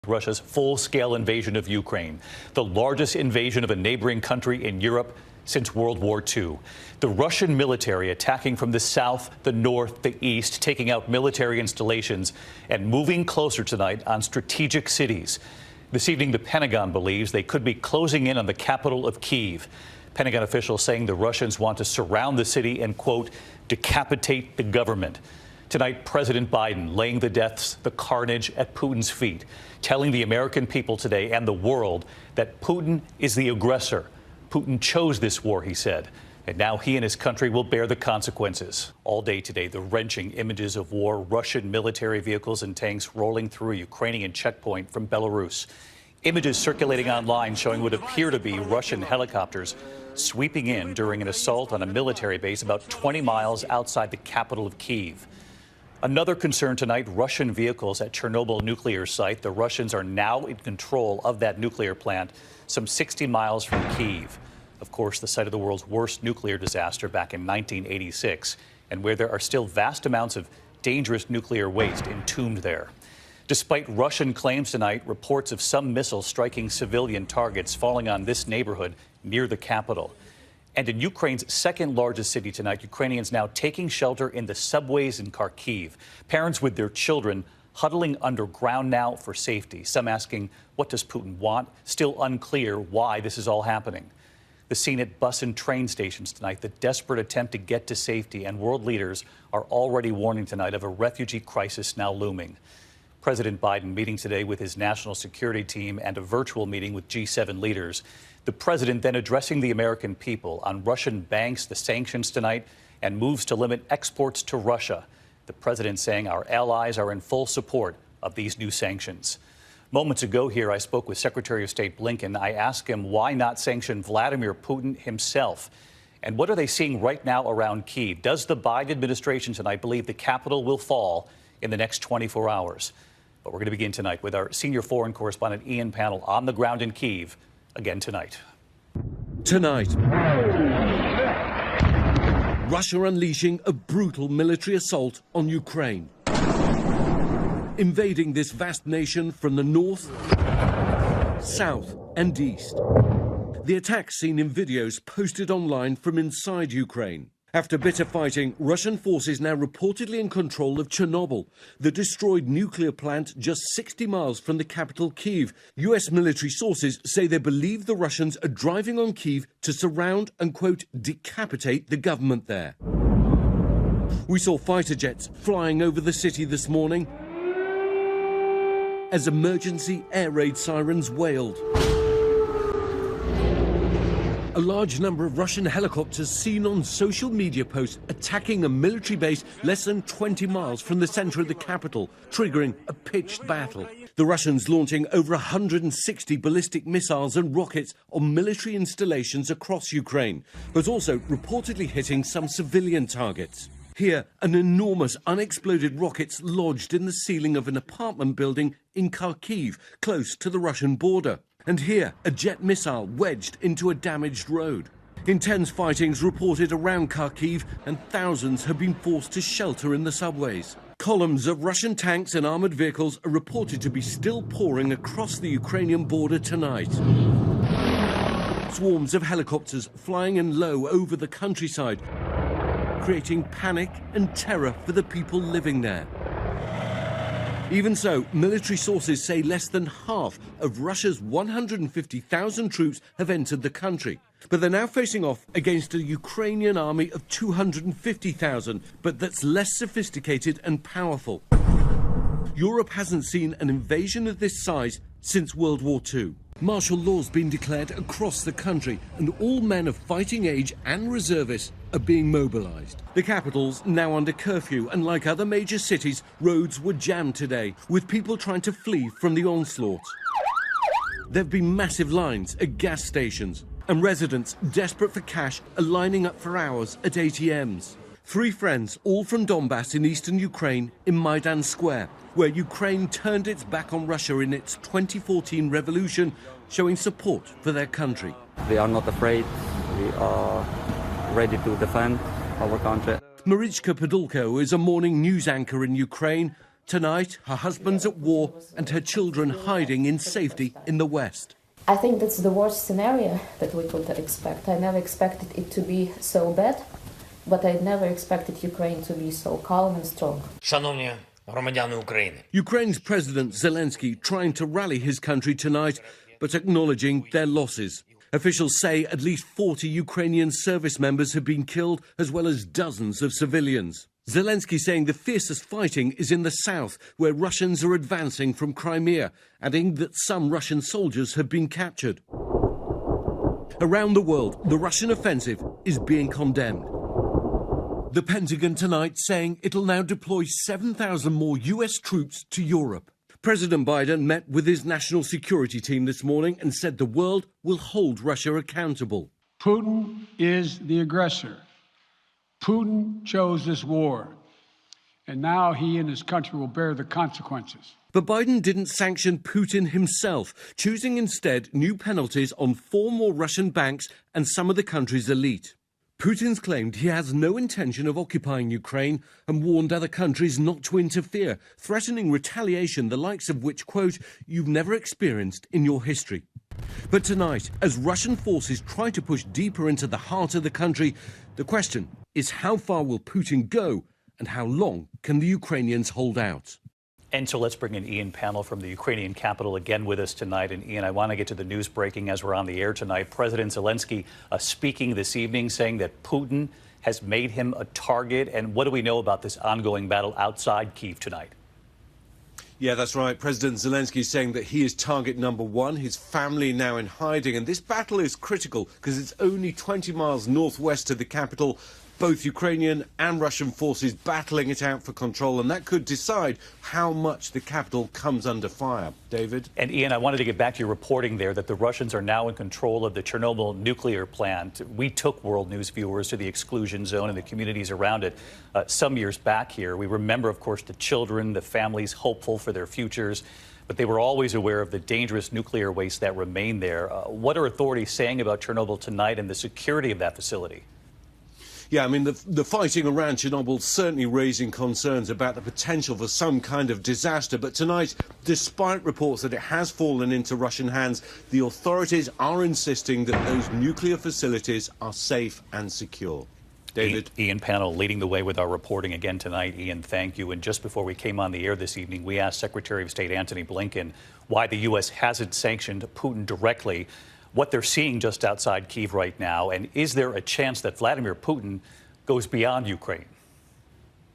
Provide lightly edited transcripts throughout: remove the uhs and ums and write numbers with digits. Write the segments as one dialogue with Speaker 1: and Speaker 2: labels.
Speaker 1: Russia's full-scale invasion of Ukraine, the largest invasion of a neighboring country in Europe since World War II. The Russian military attacking from the south, the north, the east, taking out military installations and moving closer tonight on strategic cities. This evening, the Pentagon believes they could be closing in on the capital of Kyiv. Pentagon officials saying the Russians want to surround the city and, quote, decapitate the government. Tonight, President Biden laying the deaths, the carnage at Putin's feet, telling the American people today and the world that Putin is the aggressor. Putin chose this war, he said, and now he and his country will bear the consequences. All day today, the wrenching images of war, Russian military vehicles and tanks rolling through a Ukrainian checkpoint from Belarus. Images circulating online showing what appear to be Russian helicopters sweeping in during an assault on a military base about 20 miles outside the capital of Kyiv. Another concern tonight, Russian vehicles at Chernobyl nuclear site. The Russians are now in control of that nuclear plant, some 60 miles from Kyiv. Of course, the site of the world's worst nuclear disaster back in 1986, and where there are still vast amounts of dangerous nuclear waste entombed there. Despite Russian claims tonight, reports of some missiles striking civilian targets falling on this neighborhood near the capital. And in Ukraine's second largest city tonight, Ukrainians now taking shelter in the subways in Kharkiv. Parents with their children huddling underground now for safety. Some asking, what does Putin want? Still unclear why this is all happening. The scene at bus and train stations tonight, the desperate attempt to get to safety, and world leaders are already warning tonight of a refugee crisis now looming. President Biden meeting today with his national security team and a virtual meeting with G7 leaders. The president then addressing the American people on Russian banks, the sanctions tonight, and moves to limit exports to Russia. The president saying our allies are in full support of these new sanctions. Moments ago here, I spoke with Secretary of State Blinken. I asked him why not sanction Vladimir Putin himself? And what are they seeing right now around Kyiv? Does the Biden administration tonight believe the capital will fall in the next 24 hours? But we're going to begin tonight with our senior foreign correspondent Ian Pannell on the ground in Kyiv. Again tonight.
Speaker 2: Russia unleashing a brutal military assault on Ukraine, invading this vast nation from the north, south and east. The attacks seen in videos posted online from inside Ukraine. After bitter fighting, Russian forces now reportedly in control of Chernobyl, the destroyed nuclear plant just 60 miles from the capital Kyiv. US military sources say they believe the Russians are driving on Kyiv to surround and, quote, decapitate the government there. We saw fighter jets flying over the city this morning as emergency air raid sirens wailed. A large number of Russian helicopters seen on social media posts attacking a military base less than 20 miles from the center of the capital, triggering a pitched battle. The Russians launching over 160 ballistic missiles and rockets on military installations across Ukraine, but also reportedly hitting some civilian targets. Here, an enormous unexploded rocket's lodged in the ceiling of an apartment building in Kharkiv, close to the Russian border. And here, a jet missile wedged into a damaged road. Intense fightings reported around Kharkiv, and thousands have been forced to shelter in the subways. Columns of Russian tanks and armoured vehicles are reported to be still pouring across the Ukrainian border tonight. Swarms of helicopters flying in low over the countryside, creating panic and terror for the people living there. Even so, military sources say less than half of Russia's 150,000 troops have entered the country. But they're now facing off against a Ukrainian army of 250,000, but that's less sophisticated and powerful. Europe hasn't seen an invasion of this size since World War II. Martial law's been declared across the country, and all men of fighting age and reservists are being mobilized. The capital's now under curfew, and like other major cities, roads were jammed today, with people trying to flee from the onslaught. There have been massive lines at gas stations, and residents desperate for cash are lining up for hours at ATMs. Three friends, all from Donbass in eastern Ukraine, in Maidan Square, where Ukraine turned its back on Russia in its 2014 revolution, showing support for their country.
Speaker 3: We are not afraid. We are ready to defend our country.
Speaker 2: Marichka Podolko is a morning news anchor in Ukraine. Tonight, her husband's at war and her children hiding in safety in the West.
Speaker 4: I think that's the worst scenario that we could expect. I never expected it to be so bad, but I never expected Ukraine to be so calm and strong.
Speaker 5: Шановні громадяни України.
Speaker 2: Ukraine's President Zelensky trying to rally his country tonight, but acknowledging their losses. Officials say at least 40 Ukrainian service members have been killed, as well as dozens of civilians. Zelensky saying the fiercest fighting is in the south, where Russians are advancing from Crimea, adding that some Russian soldiers have been captured. Around the world, the Russian offensive is being condemned. The Pentagon tonight saying it'll now deploy 7,000 more US troops to Europe. President Biden met with his national security team this morning and said the world will hold Russia accountable.
Speaker 6: Putin is the aggressor. Putin chose this war, and now he and his country will bear the consequences.
Speaker 2: But Biden didn't sanction Putin himself, choosing instead new penalties on 4 more Russian banks and some of the country's elite. Putin's claimed he has no intention of occupying Ukraine and warned other countries not to interfere, threatening retaliation the likes of which, quote, you've never experienced in your history. But tonight, as Russian forces try to push deeper into the heart of the country, the question is how far will Putin go and how long can the Ukrainians hold out?
Speaker 1: And so let's bring in Ian Pannell from the Ukrainian capital again with us tonight. And Ian, I want to get to the news breaking as we're on the air tonight. President Zelensky speaking this evening, saying that Putin has made him a target. And what do we know about this ongoing battle outside Kyiv tonight?
Speaker 2: Yeah, that's right. President Zelensky saying that he is target number 1, his family now in hiding. And this battle is critical because it's only 20 miles northwest of the capital. Both Ukrainian and Russian forces battling it out for control, and that could decide how much the capital comes under fire. David?
Speaker 1: And Ian, I wanted to get back to your reporting there that the Russians are now in control of the Chernobyl nuclear plant. We took World News viewers to the exclusion zone and the communities around it some years back here. We remember, of course, the children, the families hopeful for their futures, but they were always aware of the dangerous nuclear waste that remained there. What are authorities saying about Chernobyl tonight and the security of that facility?
Speaker 2: Yeah, I mean, the fighting around Chernobyl certainly raising concerns about the potential for some kind of disaster. But tonight, despite reports that it has fallen into Russian hands, the authorities are insisting that those nuclear facilities are safe and secure. David?
Speaker 1: Ian Pannell leading the way with our reporting again tonight. Ian, thank you. And just before we came on the air this evening, we asked Secretary of State Antony Blinken why the U.S. hasn't sanctioned Putin directly, what they're seeing just outside Kyiv right now, and is there a chance that Vladimir Putin goes beyond Ukraine?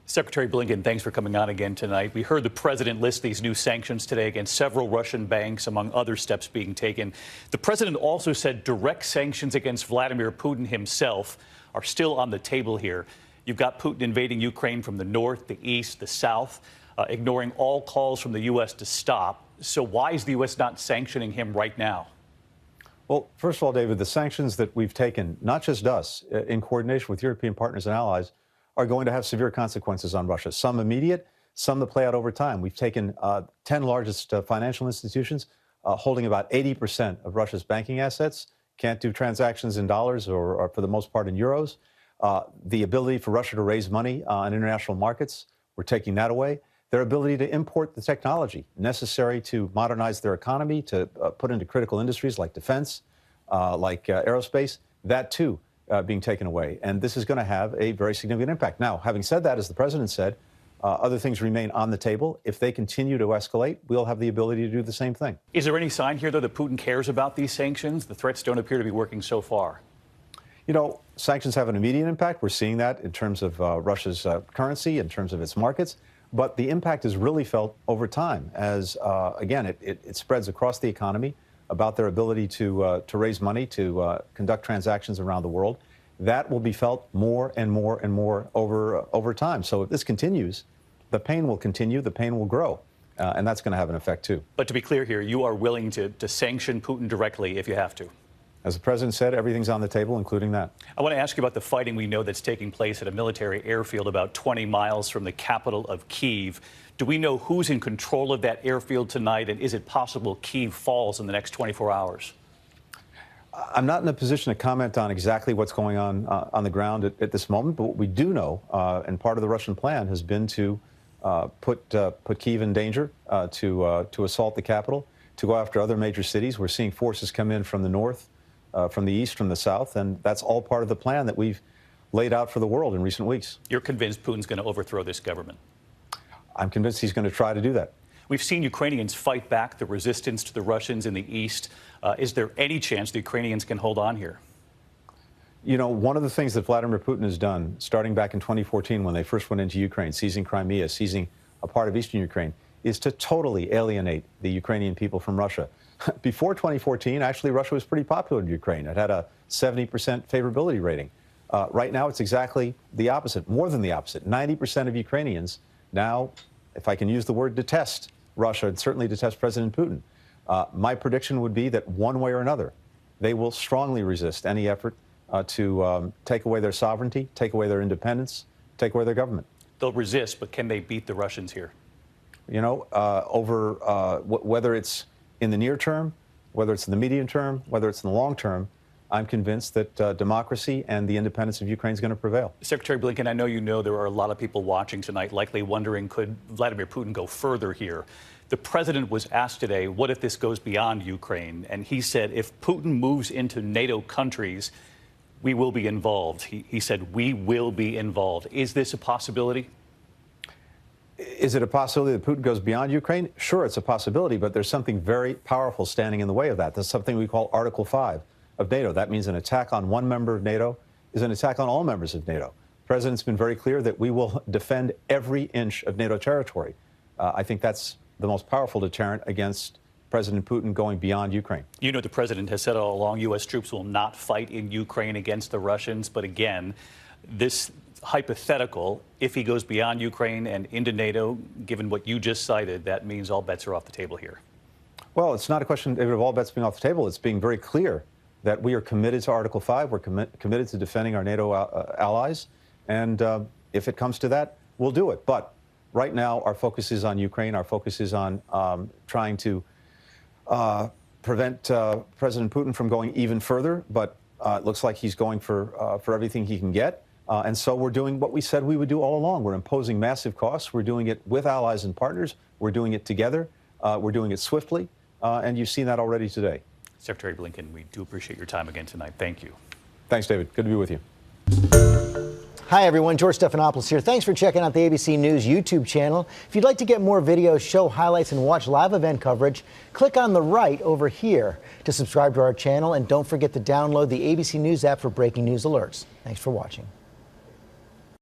Speaker 1: Secretary Blinken, thanks for coming on again tonight. We heard the president list these new sanctions today against several Russian banks, among other steps being taken. The president also said direct sanctions against Vladimir Putin himself are still on the table here. You've got Putin invading Ukraine from the north, the east, the south, ignoring all calls from the U.S. to stop. So why is the U.S. not sanctioning him right now?
Speaker 7: Well, first of all, David, the sanctions that we've taken, not just us, in coordination with European partners and allies, are going to have severe consequences on Russia. Some immediate, some that play out over time. We've taken 10 largest financial institutions holding about 80% of Russia's banking assets, can't do transactions in dollars or for the most part in euros. The ability for Russia to raise money on international markets, we're taking that away. Their ability to import the technology necessary to modernize their economy, to put into critical industries like defense, like aerospace, that too being taken away. And this is going to have a very significant impact. Now, having said that, as the president said, other things remain on the table. If they continue to escalate, we'll have the ability to do the same thing.
Speaker 1: Is there any sign here, though, that Putin cares about these sanctions? The threats don't appear to be working so far.
Speaker 7: You know, sanctions have an immediate impact. We're seeing that in terms of Russia's currency, in terms of its markets. But the impact is really felt over time as, again, it spreads across the economy about their ability to raise money, to conduct transactions around the world. That will be felt more and more and more over time. So if this continues, the pain will continue, the pain will grow, and that's going to have an effect, too.
Speaker 1: But to be clear here, you are willing to sanction Putin directly if you have to?
Speaker 7: As the president said, everything's on the table, including that.
Speaker 1: I want to ask you about the fighting we know that's taking place at a military airfield about 20 miles from the capital of Kyiv. Do we know who's in control of that airfield tonight, and is it possible Kyiv falls in the next 24 hours?
Speaker 7: I'm not in a position to comment on exactly what's going on the ground at this moment, but what we do know, and part of the Russian plan has been to put Kyiv in danger, to assault the capital, to go after other major cities. We're seeing forces come in from the north, from the east, from the south, and that's all part of the plan that we've laid out for the world in recent weeks.
Speaker 1: You're convinced Putin's going to overthrow this government?
Speaker 7: I'm convinced he's going to try to do that.
Speaker 1: We've seen Ukrainians fight back the resistance to the Russians in the east. Is there any chance the Ukrainians can hold on here?
Speaker 7: You know, one of the things that Vladimir Putin has done, starting back in 2014 when they first went into Ukraine, seizing Crimea, seizing a part of eastern Ukraine, is to totally alienate the Ukrainian people from Russia. Before 2014, actually, Russia was pretty popular in Ukraine. It had a 70% favorability rating. Right now, it's exactly the opposite, more than the opposite. 90% of Ukrainians now, if I can use the word, detest Russia and certainly detest President Putin. My prediction would be that one way or another, they will strongly resist any effort to take away their sovereignty, take away their independence, take away their government.
Speaker 1: They'll resist, but can they beat the Russians here?
Speaker 7: You know, whether it's in the near term, whether it's in the medium term, whether it's in the long term, I'm convinced that democracy and the independence of Ukraine is going to prevail.
Speaker 1: Secretary Blinken, I know you know there are a lot of people watching tonight likely wondering, could Vladimir Putin go further here? The president was asked today, what if this goes beyond Ukraine? And he said, if Putin moves into NATO countries, we will be involved. He said, we will be involved. Is this a possibility?
Speaker 7: Is it a possibility that Putin goes beyond Ukraine? Sure, it's a possibility, but there's something very powerful standing in the way of that. There's something we call Article 5 of NATO. That means an attack on one member of NATO is an attack on all members of NATO. The president's been very clear that we will defend every inch of NATO territory. I think that's the most powerful deterrent against President Putin going beyond Ukraine.
Speaker 1: You know, the president has said all along U.S. troops will not fight in Ukraine against the Russians. But again, this hypothetical, if he goes beyond Ukraine and into NATO, given what you just cited, that means all bets are off the table here.
Speaker 7: Well, it's not a question, David, of all bets being off the table. It's being very clear that we are committed to Article 5. We're committed to defending our NATO allies. And if it comes to that, we'll do it. But right now, our focus is on Ukraine. Our focus is on trying to prevent President Putin from going even further. But it looks like he's going for everything he can get. And so we're doing what we said we would do all along. We're imposing massive costs. We're doing it with allies and partners. We're doing it together. We're doing it swiftly. And you've seen that already today.
Speaker 1: Secretary Blinken, we do appreciate your time again tonight. Thank you.
Speaker 7: Thanks, David. Good to be with you.
Speaker 8: Hi, everyone. George Stephanopoulos here. Thanks for checking out the ABC News YouTube channel. If you'd like to get more videos, show highlights, and watch live event coverage, click on the right over here to subscribe to our channel. And don't forget to download the ABC News app for breaking news alerts. Thanks for watching.